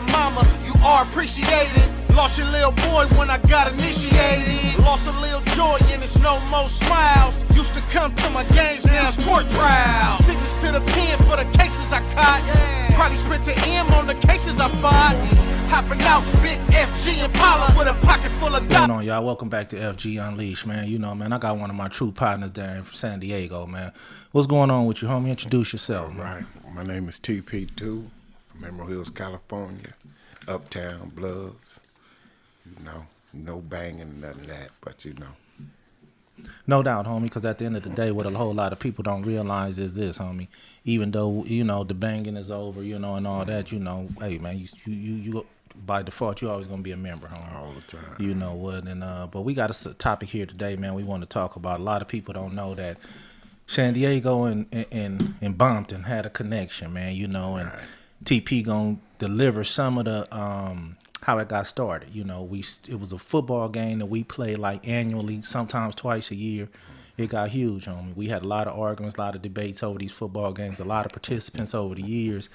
your mama, you are appreciated. Lost your little boy when I got initiated. Lost a little joy and it's no more smiles. Used to come to my games, now it's court trial. Sickness to the pen for the cases I caught. Probably spent the M on the cases I fought. Hopping out, big FG Impala with a pocket full of What's going on, y'all? Welcome back to FG Unleashed, man. You know, man, I got one of my true partners down from San Diego, man. What's going on with you, homie? Introduce yourself, man. Right. My name is TP2 from Emerald Hills, California. Uptown, Bloods. You know, no banging, none of that, but you know. No doubt, homie, because at the end of the day, what a whole lot of people don't realize is this, homie. Even though, you know, the banging is over, you know, and all that, you know, hey, man, you by default, you're always going to be a member, homie. All the time. You know what? And but we got a topic here today, man, we want to talk about. A lot of people don't know that San Diego and Bountton had a connection, man, you know, and Right. TP going to deliver some of the how it got started. You know, it was a football game that we played like annually, sometimes twice a year. It got huge, homie. We had a lot of arguments, a lot of debates over these football games, a lot of participants over the years,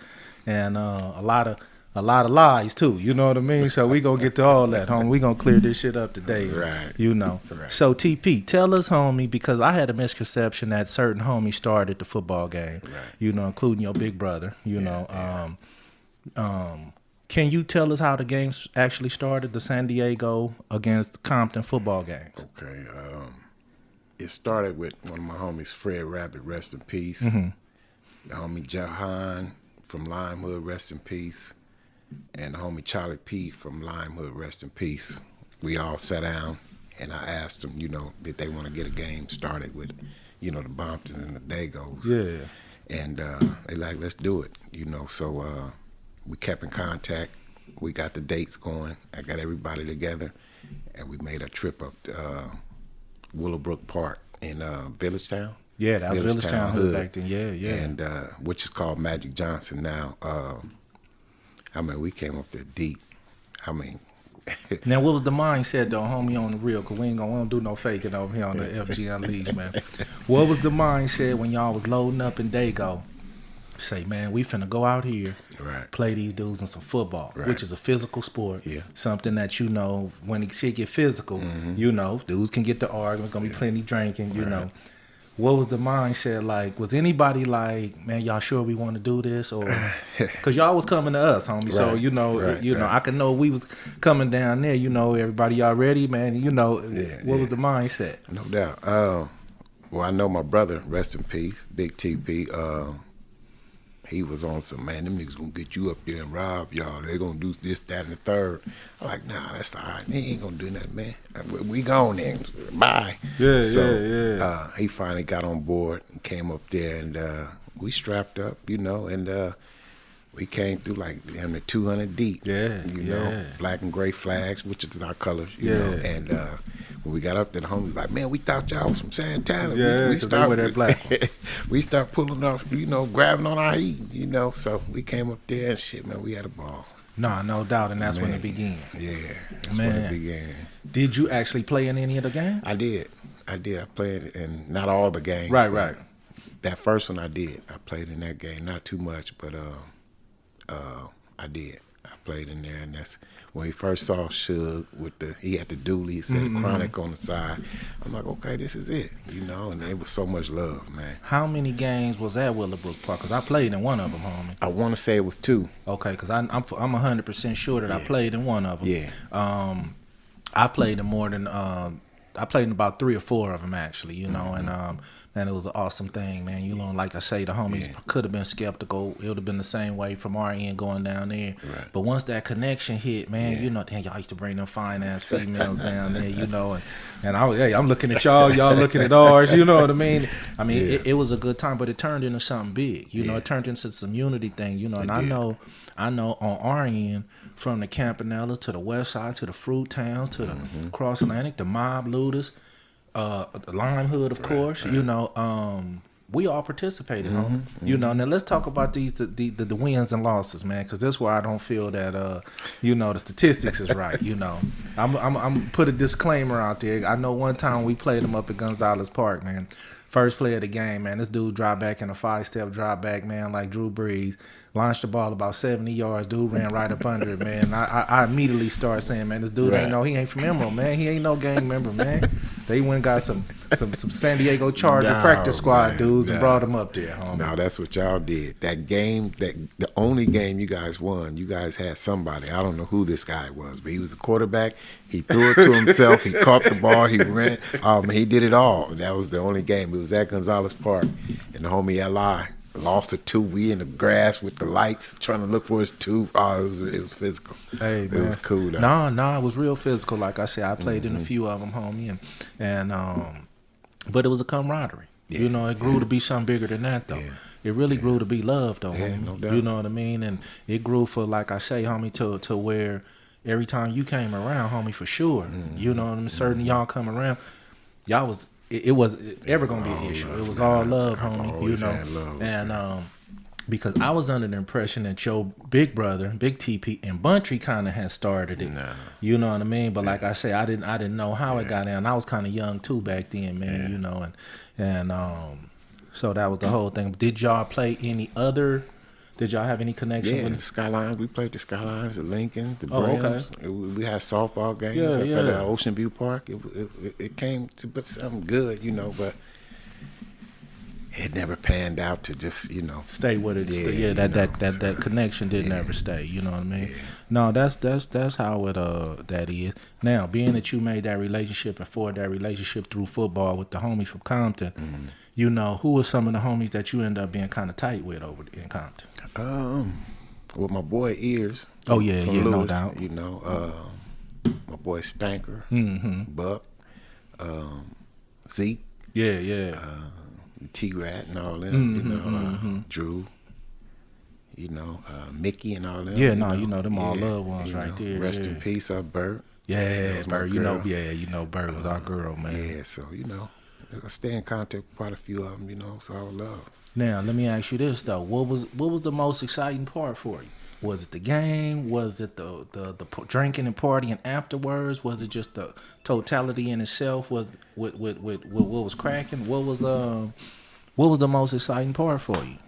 and a lot of lies too. You know what I mean? So we gonna get to all that, homie. We gonna clear this shit up today. Right. You know. Right. So TP, tell us, homie, because I had a misconception that certain homies started the football game. Right. You know, including your big brother. You know. Yeah. Can you tell us how the games actually started, the San Diego against Compton football games? Okay. It started with one of my homies, Fred Rabbit, rest in peace. Mm-hmm. The homie Jahan from Limehood, rest in peace. And the homie Charlie P from Limehood, rest in peace. We all sat down and I asked them, you know, did they want to get a game started with, you know, the Bumptons and the Dagos. Yeah. And they like, let's do it, you know. So we kept in contact. We got the dates going. I got everybody together, and we made a trip up to Willowbrook Park in Villagetown. Yeah, that was Villagetown Hood back then. Yeah. And which is called Magic Johnson now. I mean, we came up there deep. I mean. Now, what was the mindset, though, homie, on the real? Because we don't do no faking over here on the FG Unleashed, man. What was the mindset when y'all was loading up in Dago? Say, man, we finna go out here, Right. play these dudes in some football, Right. which is a physical sport. Yeah. Something that, you know, when it shit get physical, you know, dudes can get the arguments, gonna be plenty drinking, you know. What was the mindset like? Was anybody like, man, y'all sure we want to do this? Or because y'all was coming to us, homie. So, Right. you know, Right. I can know we was coming down there, you know, everybody y'all ready, man, you know, what was the mindset? No doubt. Well, I know my brother, rest in peace, Big TP. He was on some, man, them niggas gonna get you up there and rob y'all. They gonna do this, that, and the third. I'm like, nah, that's all right. They ain't gonna do nothing, man. We gone then. Bye. Yeah. He finally got on board and came up there, and we strapped up, you know, and we came through like 200 deep. Yeah, You know, black and gray flags, which is our colors, you know. And when we got up there, the homies like, man, we thought y'all was from Santana. Yeah, we 'cause they wear that black one. We start pulling off, you know, grabbing on our heat, you know. So we came up there and shit, man, we had a ball. No doubt, and that's when Man. it began. Yeah, that's when Man. it began. Did you actually play in any of the games? I did. I played in not all the games. Right. That first one I did. I played in that game, not too much, but I did. I played in there, and that's when he first saw Suge with he had the dually, it said Chronic on the side. I'm like, okay, this is it, you know, and it was so much love, man. How many games was at Willowbrook Park? Because I played in one of them, homie. I want to say it was 2. Okay, because I'm 100% sure that I played in one of them. Yeah. I played in more than I played in about 3 or 4 of them actually, you know, and man, it was an awesome thing, man. You know, like I say, the homies could have been skeptical. It would have been the same way from our end going down there. Right. But once that connection hit, man, you know, damn, y'all used to bring them fine ass females down there, you know, and I'm looking at y'all looking at ours, you know what I mean? I mean, it was a good time, but it turned into something big, you know. It turned into some unity thing, you know. And I know on our end, from the Campanellas to the West Side to the Fruit Towns to the Cross Atlantic, the Mob Looters, Lime Hood, of course, you know, we all participated, you know. Now let's talk about the wins and losses, man, because that's where I don't feel that you know, the statistics is right. You know, I'm put a disclaimer out there. I know one time we played them up at Gonzalez Park, man. First play of the game, man. This dude dropped back in a 5-step drop back, man, like Drew Brees. Launched the ball about 70 yards. Dude ran right up under it, man. I immediately started saying, man, this dude he ain't from Emerald, man. He ain't no gang member, man. They went and got some San Diego Charger practice squad dudes and brought them up there, homie. No, that's what y'all did. That game, the only game you guys won, you guys had somebody. I don't know who this guy was, but he was a quarterback. He threw it to himself. He caught the ball. He ran. He did it all. That was the only game. It was at Gonzalez Park. And the homie L.I. lost a tooth. We in the grass with the lights trying to look for his tooth. Oh, it was physical. Hey, man. It was cool, though. No, it was real physical. Like I said, I played in a few of them, homie. But it was a camaraderie. Yeah. You know, it grew to be something bigger than that, though. Yeah. It really grew to be love, though, Yeah, homie. no doubt. You know what I mean? And it grew for, like I say, homie, to where every time you came around, homie, for sure. You know what I mean? Certain y'all come around, y'all was it was ever gonna be an issue. It was all love, homie. You know, had love. and because I was under the impression that your big brother, Big TP, and Bountry kind of had started it. Nah. You know what I mean? But like I say, I didn't know how it got in. I was kind of young too back then, man. You know, and so that was the whole thing. Did y'all play any other? Did y'all have any connection Yeah, with the Skylines. We played the Skylines, the Lincoln, the Oh, okay. Brims. We had softball games up at Ocean View Park. It came to but something good, you know, but it never panned out to just, you know. Stay with it? Yeah, That connection didn't ever stay. You know what I mean? Yeah. No, that's how it that is. Now, being that you made that relationship and forged that relationship through football with the homies from Compton, you know, who were some of the homies that you ended up being kind of tight with over in Compton? With my boy Ears. Oh yeah, from no Lewis, doubt. You know, my boy Stanker, Buck, Zeke, Yeah. T-Rat and all them, you know, Drew, you know, Mickey and all them. You know them all loved ones you right know, there. Rest in peace, Bert. Yeah, was my Bird. girl. Bird was our girl, man. Yeah, so, you know, I stay in contact with quite a few of them, you know, so I would love. Now, let me ask you this though: what was the most exciting part for you? Was it the game? Was it the drinking and partying afterwards? Was it just the totality in itself? Was what was cracking? What was the most exciting part for you?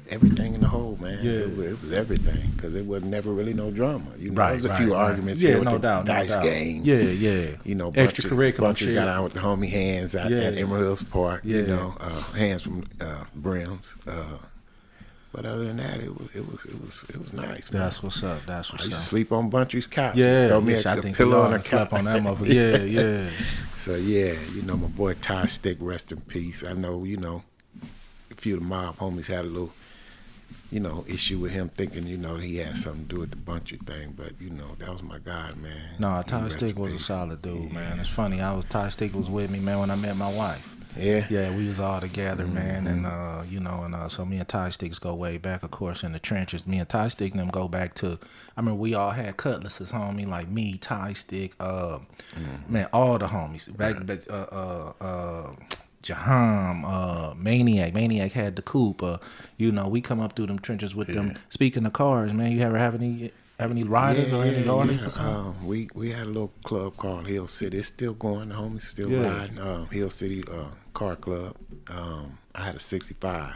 Everything in the whole, man. Yeah. It was everything because it was never really no drama. You know, Right, there was a few arguments Yeah, here with no the doubt, no dice doubt. game. Yeah. You know, Extracurricular Bunch shit. got out with the homie Hands at Emerald Hills Park. Yeah. You know, Hands from Brims. But other than that, it was nice. Man. That's what's up. I used to sleep on Bountry's couch. Yeah, Throw me I a think pillow on the slept couch. on that motherfucker. Yeah. So yeah, you know, my boy Ty Stick, rest in peace. I know, you know, a few of the mob homies had a little, you know, issue with him thinking, you know, he had something to do with the Bountry thing, but you know, that was my guy, man. No, He Ty rest Stick in was a peace. solid dude, Yeah. man. It's funny. Ty Stick was with me, man, when I met my wife. Yeah. Yeah, we was all together, man, and you know, and so me and Ty Sticks go way back, of course, in the trenches. Me and Ty Stick and them go back to, I remember we all had cutlasses, homie, like me, Ty Stick, man, all the homies. Jaham, Maniac had the coupe. You know, we come up through them trenches with them. Speaking of cars, man, you ever have any riders or any Harleys or something? We had a little club called Hill City. It's still going. The homies still riding. Hill City Car Club. I had a 65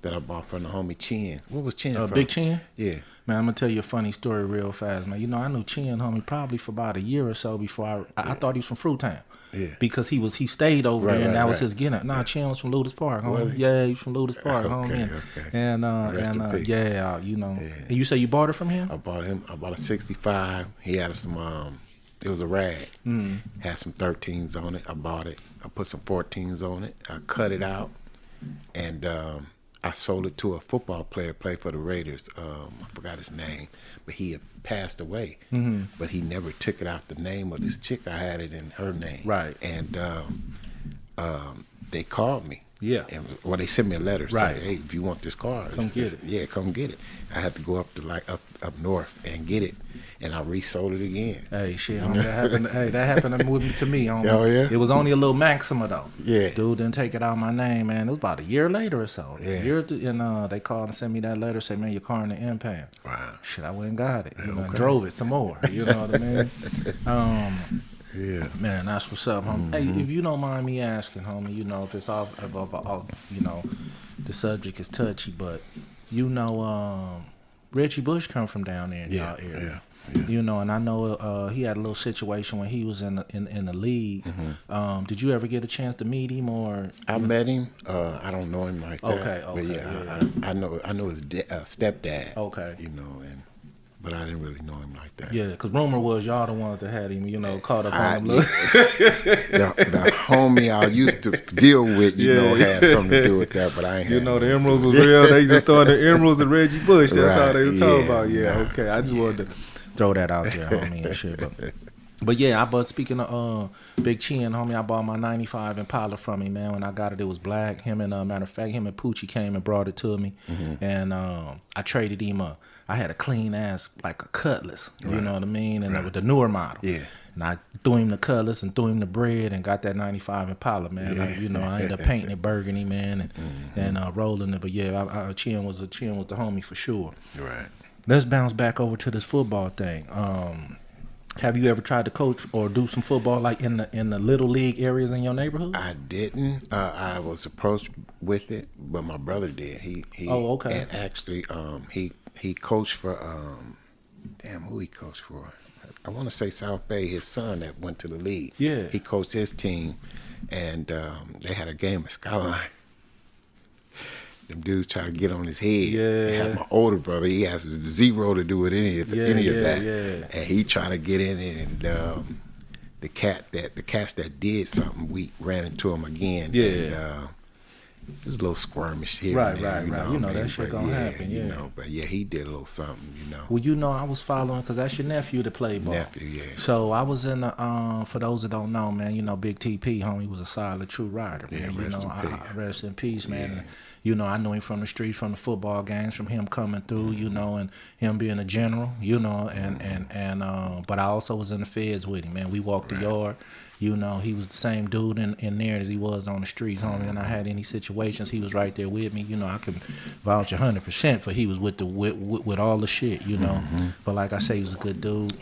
that I bought from the homie Chin. What was Chin from? Big Chin? Yeah. Man, I'm gonna tell you a funny story real fast, man. You know, I knew Chin, homie, probably for about a year or so before I thought he was from Fruitown. Yeah. Because he stayed over there and that was his get up. Nah, Chin was from Ludus Park, homie. Was he? Yeah, he's from Ludus Park, homie. Okay. And Rest in peace. yeah, you know. Yeah. And you say you bought it from him? I bought a 65. He had some it was a rag. Had some 13s on it. I bought it. I put some 14s on it. I cut it out and I sold it to a football player, played for the Raiders. I forgot his name, but he had passed away. But he never took it out the name of this chick. I had it in her name. Right. And they called me. Yeah. And, well, they sent me a letter Right. saying, "Hey, if you want this car, Come get it." Yeah, come get it." I had to go up to up north and get it, and I resold it again. Hey, shit, homie, that happened to me, homie. Oh, yeah? It was only a little Maxima, though. Yeah. Dude didn't take it out my name, man. It was about a year later or so. Yeah. And they called and sent me that letter, said, man, your car in the impound. Wow. Shit, I went and got it. You know, and Okay. drove it some more. You know what I mean? Yeah. Man, that's what's up, homie. Hey, if you don't mind me asking, homie, you know, if it's off, you know, the subject is touchy, but you know, Reggie Bush come from down there in y'all area. Yeah. You know, and I know he had a little situation when he was in the league. Did you ever get a chance to meet him, or I met him. I don't know him like that. Okay, But yeah. I know his stepdad. Okay. You know, but I didn't really know him like that. Yeah, because rumor was y'all the ones that had him, you know, caught up on him. The homie I used to deal with, you know, had something to do with that, but I ain't. You know, the emeralds was real. They just throwing the emeralds at Reggie Bush. That's Right, all they was talking yeah, about. Yeah, nah, okay. I just wanted to throw that out there, homie, and shit. But yeah, but speaking of Big Chin, homie, I bought my 95 Impala from him, man. When I got it, it was black. Him and matter of fact, him and Poochie came and brought it to me, and I traded him up. I had a clean ass, like a Cutlass, you know what I mean, and with the newer model. Yeah. And I threw him the Cutlass and threw him the bread and got that 95 Impala, man. Yeah. You know, I ended up painting it burgundy, man, and rolling it. But yeah, Chin was the homie for sure. Right. Let's bounce back over to this football thing. Have you ever tried to coach or do some football like in the little league areas in your neighborhood? I didn't. I was approached with it, but my brother did. He Oh, okay. And actually, he coached for who he coached for? I want to say South Bay. His son that went to the league. Yeah. He coached his team, and they had a game at Skyline. Them dudes try to get on his head. Yeah. They had my older brother. He has zero to do with any of that. Yeah. And he tried to get in it, and the cats that did something, we ran into him again. Yeah. And, there's a little skirmish here. Right, and there, right. You know, that shit gonna happen, yeah. You know, but yeah, he did a little something, you know. Well, you know, I was following because that's your nephew that played ball. Nephew, yeah. So I was in the for those that don't know, man, you know, Big TP, homie, was a solid, true rider, man. Yeah, rest in peace. Rest in peace, man. Yeah. And, you know, I knew him from the streets, from the football games, from him coming through, you know, and him being a general, you know, and but I also was in the feds with him, man. We walked the yard. You know, he was the same dude in there as he was on the streets, homie. And I had any situations, he was right there with me. You know, I can vouch 100% for he was with all the shit, you know. But like I say, he was a good dude.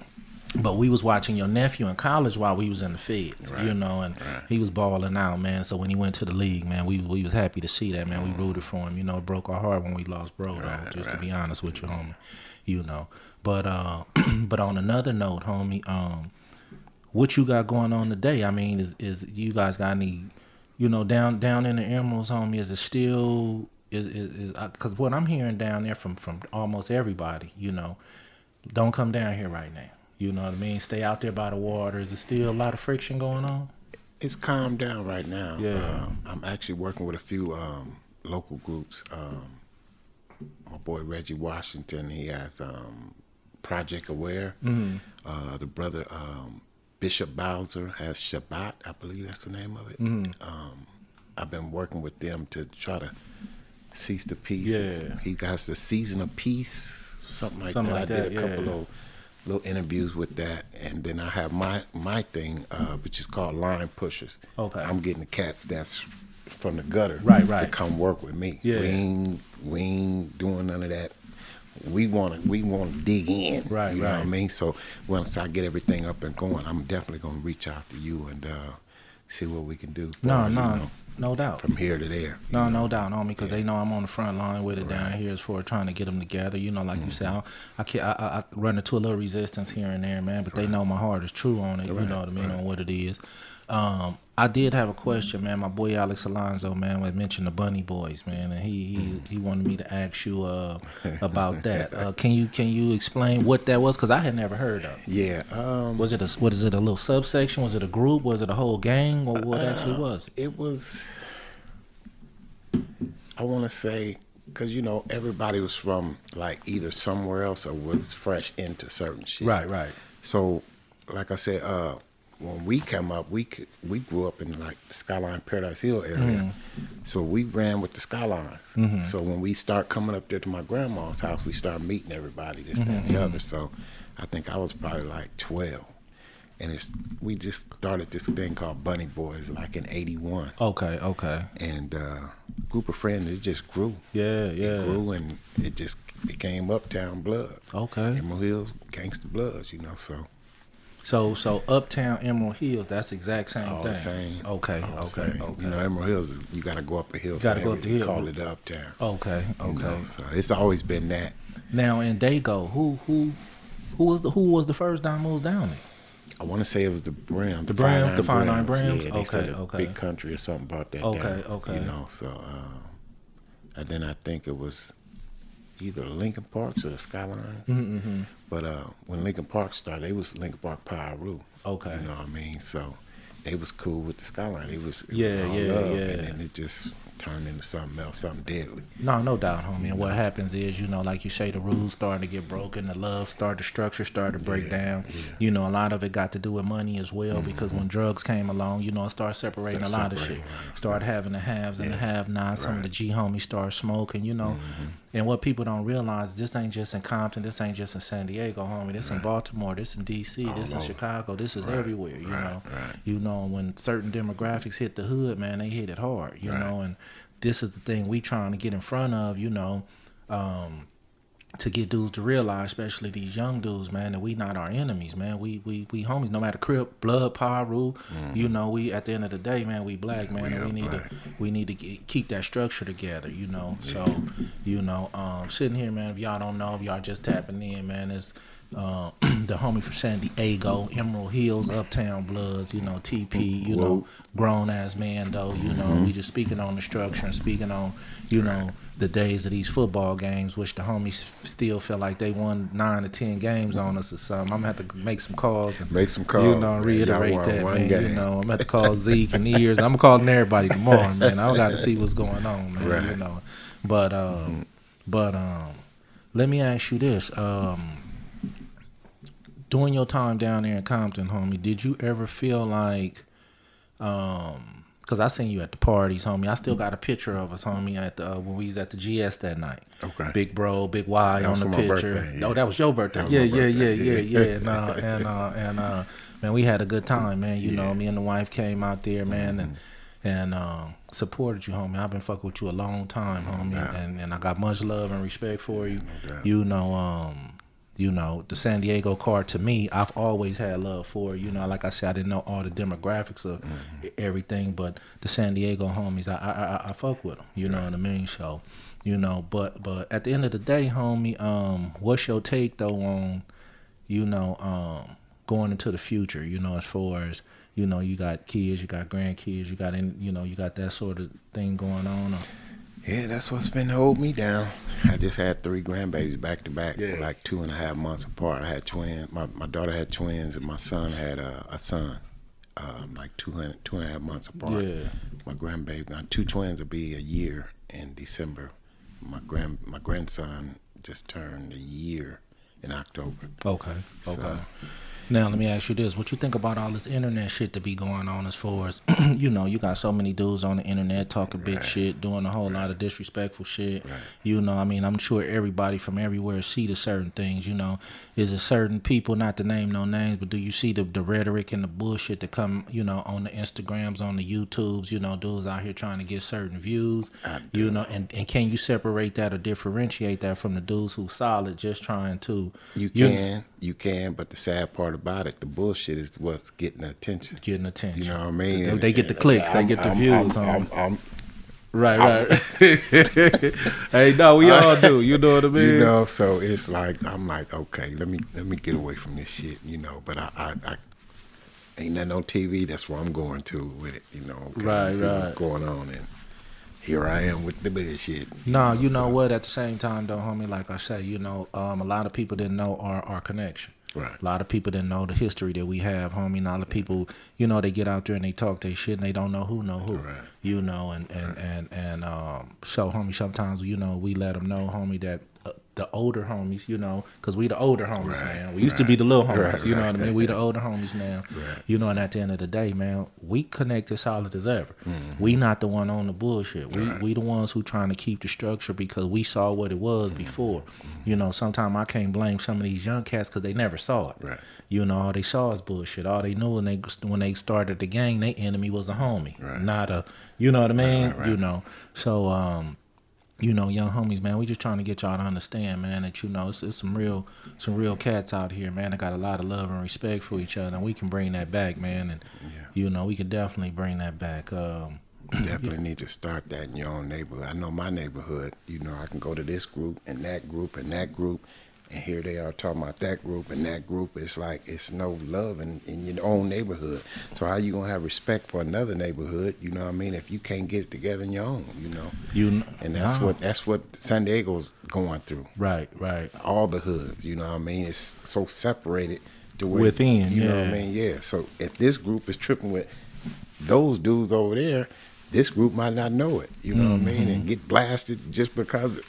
But we was watching your nephew in college while we was in the feds, you know, and he was balling out, man. So when he went to the league, man, we was happy to see that, man. We rooted for him. You know, it broke our heart when we lost bro, though, just to be honest with you, homie. You know. But but on another note, homie, what you got going on today? I mean, is you guys got any, you know, down in the Emeralds, homie? Is it still is because what I'm hearing down there from almost everybody, you know, don't come down here right now. You know what I mean? Stay out there by the water. Is there still a lot of friction going on? It's calmed down right now. Yeah. I'm actually working with a few local groups. My boy Reggie Washington, he has Project Aware. The brother Bishop Bowser has Shabbat, I believe that's the name of it. I've been working with them to try to cease the peace. Yeah. He has the Season of Peace, something like Something that. like I did that, a couple of little interviews with that, and then I have my thing, which is called Line Pushers. Okay. I'm getting the cats that's from the gutter Right. to come work with me. Yeah. We ain't doing none of that. We want to dig in. Right, You know what I right. mean? So once I get everything up and going, I'm definitely going to reach out to you and see what we can do. No doubt. From here to there. No doubt, homie, because they know I'm on the front line with it down here as far as trying to get them together. You know, like you said, I run into a little resistance here and there, man, but they know my heart is true on it. You know what I mean, on what it is. I did have a question, man. My boy Alex Alonzo, man, had mentioned the Bunny Boys, man, and he wanted me to ask you about that. Can you explain what that was? Because I had never heard of it. Yeah. Was it a little subsection? Was it a group? Was it a whole gang? Or what actually was it? It was, I want to say, because, you know, everybody was from, like, either somewhere else or was fresh into certain shit. Right. So, like I said, when we came up, we grew up in, like, the Skyline Paradise Hill area. So we ran with the Skylines. So when we start coming up there to my grandma's house, we start meeting everybody, this, that, and the other. So I think I was probably, like, 12. And we just started this thing called Bunny Boys, like in 81. Okay. And group of friends, it just grew. Yeah. It grew, and it just became Uptown Bloods. Okay. Emerald Hills Gangsta Bloods, you know, so. So Uptown, Emerald Hills, that's the exact same All thing. the same. Okay, All the okay, same. okay. You know, Emerald Hills, you got to go up a hill. Gotta go up the hill. Call it Uptown. Okay, You okay. know, so it's always been that. Now in Dago, who was the first Domos down there? I want to say it was the Brim. The Brim, the Fine Iron Brims? Yeah, they said Okay. Big Country or something about that. Okay. You know, so and then I think it was either Lincoln Parks or the Skylines. Mm-hmm. But when Lincoln Park started, they was Lincoln Park Piru. Okay. You know what I mean? So they was cool with the Skyline. It was all Yeah. And then it just turned into something else, something deadly. No doubt, homie. And what happens is, you know, like you say, the rules starting to get broken, the structure started to break down. Yeah. You know, a lot of it got to do with money as well, because when drugs came along, you know, it started separating a lot of shit. Started having the haves and the have-nots. Some of the G homies started smoking, you know. And what people don't realize, this ain't just in Compton, this ain't just in San Diego, homie. This in Baltimore, this in DC, this in Chicago, this is everywhere, you know. You know, when certain demographics hit the hood, man, they hit it hard, you know. And this is the thing we trying to get in front of, you know, to get dudes to realize, especially these young dudes, man, that we not our enemies, man. We homies, no matter crip, blood, Piru, you know. We at the end of the day, man, we black, man, and we need to keep that structure together, you know. So, you know, sitting here, man, if y'all don't know, if y'all just tapping in, man, it's the homie from San Diego, Emerald Hills, Uptown Bloods, you know, TP, you know, grown ass man though, you know. We just speaking on the structure and speaking on, you know, the days of these football games, which the homies still feel like they won 9 to 10 games on us or something. I'm gonna have to make some calls and you know, reiterate that, man. You know, I'm gonna have to call Zeke and Ears. I'm calling everybody tomorrow, man. I got to see what's going on, man. You know, but let me ask you this. During your time down there in Compton, homie, did you ever feel like, because I seen you at the parties, homie. I still got a picture of us, homie, at the when we was at the GS that night. Okay. Big bro, big Y on the picture. Birthday, yeah. Oh, that was your birthday. Yeah. Man, we had a good time, man. You know, me and the wife came out there, man, and supported you, homie. I've been fucking with you a long time, homie, and I got much love and respect for you. You know, the San Diego card, to me, I've always had love for. You know, like I said, I didn't know all the demographics of everything, but the San Diego homies, I fuck with them. You know what I mean? So, you know, but at the end of the day, homie, what's your take though on, you know, going into the future? You know, as far as, you know, you got kids, you got grandkids, you got you got that sort of thing going on. Yeah, that's what's been holding me down. I just had 3 grandbabies back to back, like 2.5 months apart. I had twins. My daughter had twins, and my son had a son, like 2.5 months apart. Yeah. My grandbaby, 2 twins will be a year in December. My grandson just turned a year in October. Okay. Now, let me ask you this. What you think about all this internet shit to be going on as far as, you know, you got so many dudes on the internet talking big shit, doing a whole lot of disrespectful shit. You know, I mean, I'm sure everybody from everywhere see the certain things, you know. Is it certain people, not to name no names, but do you see the rhetoric and the bullshit that come, you know, on the Instagrams, on the YouTubes, you know, dudes out here trying to get certain views, you know, and can you separate that or differentiate that from the dudes who solid just trying to? You can, but the sad part about it, the bullshit is what's getting attention. You know what I mean? They get the clicks, they get the views. Right. Hey, no, we all do. You know what I mean? You know, so it's like I'm like, okay, let me get away from this shit. You know, but I ain't nothing on TV. That's where I'm going to with it. You know, see what's going on, and here I am with the bad shit. No, you know what? At the same time, though, homie, like I say, you know, a lot of people didn't know our connection. Right. A lot of people didn't know the history that we have, homie. And a lot of people, you know, they get out there and they talk their shit and they don't know who. Right. You know, and so, homie, sometimes, you know, we let them know, homie, that the older homies, you know, because we the older homies now. We used to be the little homies, you know what I mean? We the older homies now, you know, and at the end of the day, man, we connected solid as ever. We not the one on the bullshit. We the ones who trying to keep the structure because we saw what it was before. You know, sometimes I can't blame some of these young cats because they never saw it. You know, all they saw is bullshit. All they knew when they started the gang, their enemy was a homie, not a, you know what I mean? You know, so, young homies, man, we just trying to get y'all to understand, man, that it's some real cats out here, man. That got a lot of love and respect for each other, and we can bring that back, man. And we can definitely bring that back. Definitely need to start that in your own neighborhood. I know my neighborhood. I can go to this group and that group and that group, and here they are talking about that group and that group. It's like it's no love in your own neighborhood. So how you gonna have respect for another neighborhood? You know what I mean? If you can't get it together in your own, and that's what San Diego's going through. Right. All the hoods. You know what I mean? It's so separated to where within. You know what I mean? Yeah. So if this group is tripping with those dudes over there, this group might not know it, you know what I mean, and get blasted just because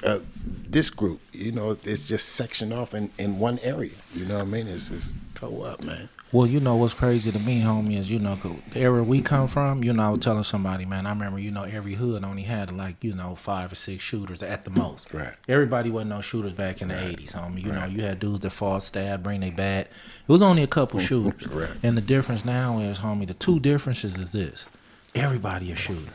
this group, it's just sectioned off in one area, you know what I mean? It's just toe up, man. Well, what's crazy to me, homie, is, 'cause the era we come from, I was telling somebody, man, I remember, every hood only had like, 5 or 6 shooters at the most. Right. Everybody wasn't no shooters back in the 80s, homie. You had dudes that fought, stab, bring they bat. It was only a couple shooters. Right. And the difference now is, homie, the two differences is this. Everybody a shooter.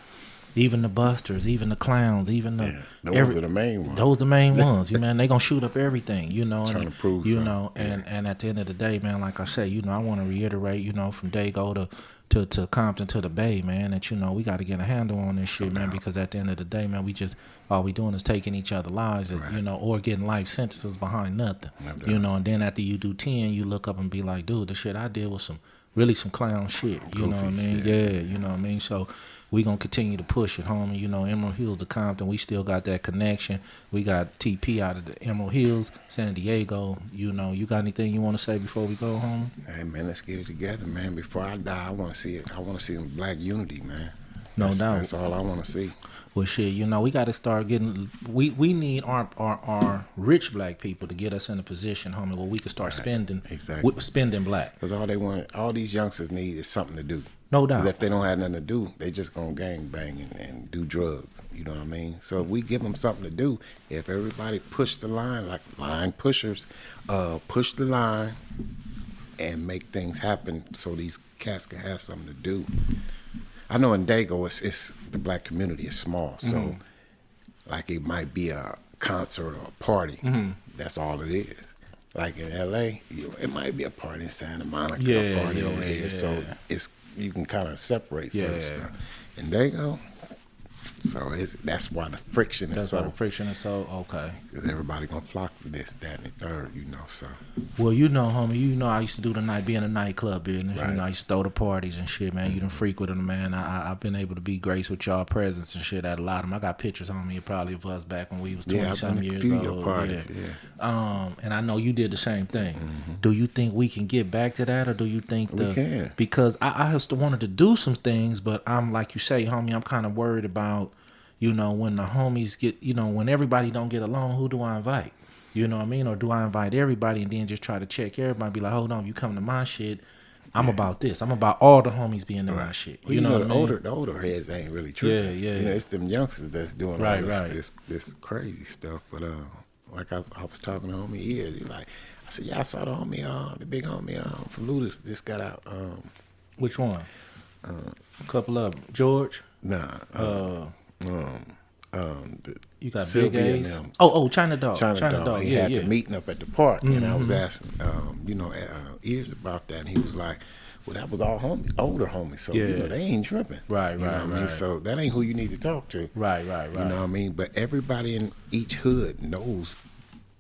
Even the busters, even the clowns, even the those are the main ones. Those the main ones, man. They gonna shoot up everything, Trying to prove something. And at the end of the day, man, like I say, I want to reiterate, from Dago to Compton to the Bay, man, that we got to get a handle on this shit, man, because at the end of the day, man, all we doing is taking each other's lives, or getting life sentences behind nothing, and then after you do 10, you look up and be like, dude, the shit I did was some clown shit, you know what I mean? Yeah, you know what I mean? So we gonna continue to push it, homie. Emerald Hills to Compton, we still got that connection. We got TP out of the Emerald Hills, San Diego. You got anything you want to say before we go, homie? Hey, man, let's get it together, man. Before I die, I want to see it. I want to see black unity, man. No doubt. That's all I want to see. Well, shit, we got to start getting. We need our rich black people to get us in a position, homie, where we can start spending black. Because all these youngsters need is something to do. No doubt. Because if they don't have nothing to do, they just gonna gang bang and do drugs. You know what I mean? So if we give them something to do, if everybody push the line, like line pushers, push the line and make things happen so these cats can have something to do. I know in Dago, it's the black community is small, so like it might be a concert or a party. That's all it is. Like in LA, it might be a party in Santa Monica, a party over here. So you can kind of separate certain stuff. In Dago, so that's why the friction is okay. Because everybody gonna flock to this, that, and the third, so. Well, homie, I used to do being a nightclub business. Right. I used to throw the parties and shit, man. You done freak with them, man. I've been able to be graced with y'all presence and shit at a lot of them. I got pictures, homie, probably of us back when we was 20-something years old. Your parties, and I know you did the same thing. Do you think we can get back to that, or do you think we can? Because I just wanted to do some things, but I'm like you say, homie, I'm kind of worried about, when the homies get, when everybody don't get along, who do I invite? You know what I mean? Or do I invite everybody and then just try to check everybody? Be like, hold on, you come to my shit. I'm about this. I'm about all the homies being in my shit. Well, you know the what I mean? older heads ain't really tripping. Yeah. It's them youngsters that's doing all this crazy stuff. But like I was talking to homie ears. He like, I said, yeah, I saw the homie, the big homie from Ludus just got out. Which one? A couple of them. George? Nah. You got Sylvia Big A's. Oh, China Dog. China Dog. He had the meeting up at the park, and I was asking, ears about that, and he was like, well, that was all older homies, so they ain't tripping. Right. I mean? So that ain't who you need to talk to. Right. You know what I mean? But everybody in each hood knows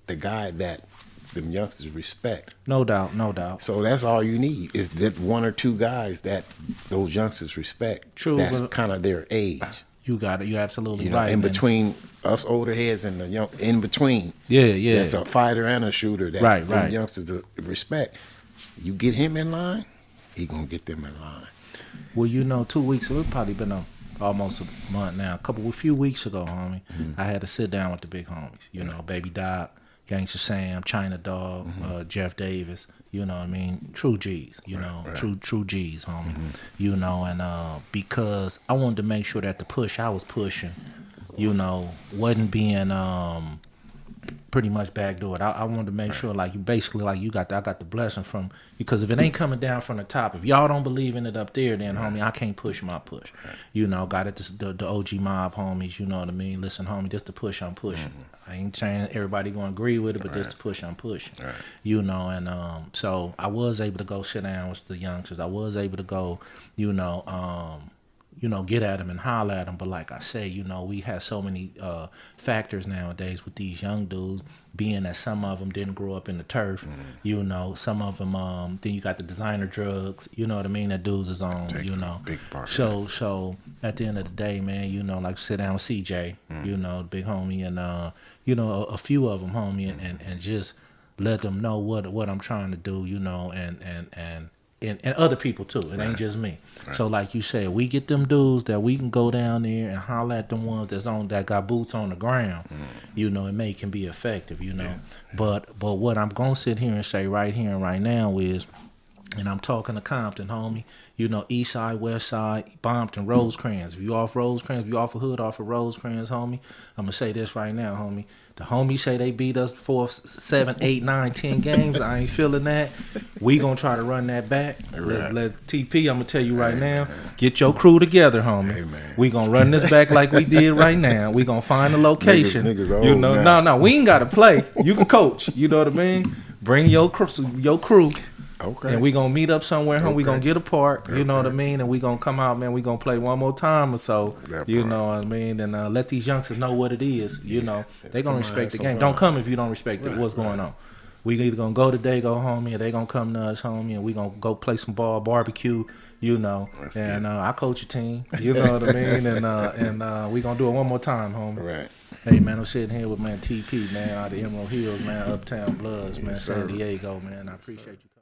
the guy that them youngsters respect. No doubt. So that's all you need is that one or two guys that those youngsters respect. True. That's kind of their age. You got it. You're absolutely right. In between us older heads and the young, in between. Yeah. That's a fighter and a shooter that them youngsters respect. You get him in line, he gonna get them in line. Well, 2 weeks. It's probably been almost a month now. A few weeks ago, homie, I had to sit down with the big homies. Baby Doc, Gangsta Sam, China Dog, Jeff Davis. You know what I mean? True G's, true G's, homie. And because I wanted to make sure that the push I was pushing, wasn't being pretty much backdoor it. I wanted to make sure, like, you basically, like, I got the blessing from, because if it ain't coming down from the top, if y'all don't believe in it up there, then homie, I can't push my push. You know, got it, the OG mob homies, you know what I mean? Listen, homie, just the push I'm pushing. I ain't saying everybody gonna agree with it, but just the push I'm pushing. You know, and so I was able to go sit down with the youngsters. I was able to go, you know, get at them and holler at them. But like I say, you know, we have so many factors nowadays with these young dudes, being that some of them didn't grow up in the turf, you know, some of them, then you got the designer drugs, you know what I mean, that dudes is on, you know. Big part. So at the end of the day, man, you know, like sit down with CJ, you know, the big homie, and, you know, a few of them, homie, and just let them know what I'm trying to do, you know, and other people too. It ain't just me. So like you said, we get them dudes that we can go down there and holler at them ones that got boots on the ground, you know, and can be effective, you know. But what I'm gonna sit here and say right here and right now is, and I'm talking to Compton, homie, you know, East Side, West Side, Bountry, Rosecrans. If you off Rosecrans, if you off a hood off of Rosecrans, homie, I'm gonna say this right now, homie. The homies say they beat us 4, 7, 8, 9, 10 games. I ain't feeling that. We gonna try to run that back. Let TP, I'm gonna tell you right now, get your crew together, homie. We gonna run this back like we did right now. We gonna find a location. Niggas you know, no, we ain't gotta play. You can coach. You know what I mean? Bring your crew. Okay. And we gonna meet up somewhere, huh? We gonna get apart, you know what I mean? And we gonna come out, man. We gonna play one more time or so, you know what I mean? And let these youngsters know what it is, you know. They gonna respect the game. Don't come if you don't respect it. What's going on? We either gonna go today, go homie, or they gonna come to us, homie, and we gonna go play some ball, barbecue, you know. And I coach a team, you know what I mean? And we gonna do it one more time, homie. Right. Hey man, I'm sitting here with man TP, man, out of Emerald Hills, man, Uptown Bloods, man, San Diego, man. I appreciate you.